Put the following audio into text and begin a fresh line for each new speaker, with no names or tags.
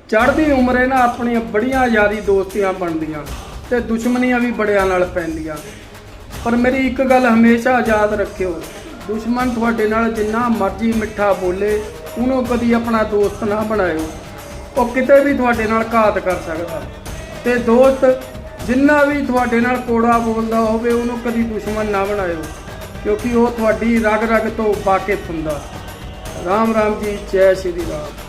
ਚੜ੍ਹਦੀ ਉਮਰੇ ਨਾ ਆਪਣੀਆਂ ਬੜੀਆਂ ਯਾਰੀ ਦੋਸਤੀਆਂ ਬਣਦੀਆਂ ਤੇ ਦੁਸ਼ਮਣੀਆਂ ਵੀ ਬੜਿਆਂ ਨਾਲ ਪੈਂਦੀਆਂ। ਪਰ ਮੇਰੀ ਇੱਕ ਗੱਲ ਹਮੇਸ਼ਾ ਯਾਦ ਰੱਖਿਓ, ਦੁਸ਼ਮਣ ਤੁਹਾਡੇ ਨਾਲ ਜਿੰਨਾ ਮਰਜ਼ੀ ਮਿੱਠਾ ਬੋਲੇ ਉਹਨੂੰ ਕਦੀ ਆਪਣਾ ਦੋਸਤ ਨਾ ਬਣਾਇਓ। ਉਹ ਕਿਤੇ ਵੀ ਤੁਹਾਡੇ ਨਾਲ ਘਾਤ ਕਰ ਸਕਦਾ। ਤੇ ਦੋਸਤ ਜਿੰਨਾ ਵੀ ਤੁਹਾਡੇ ਨਾਲ ਕੋੜਾ ਬੋਲਦਾ ਹੋਵੇ ਉਹਨੂੰ ਕਦੀ ਦੁਸ਼ਮਣ ਨਾ ਬਣਾਇਓ, ਕਿਉਂਕਿ ਉਹ ਤੁਹਾਡੀ ਰਗ ਰਗ ਤੋਂ ਵਾਕਿਫ ਹੁੰਦਾ। ਰਾਮ ਰਾਮ ਜੀ, ਜੈ ਸ਼੍ਰੀ ਰਾਮ।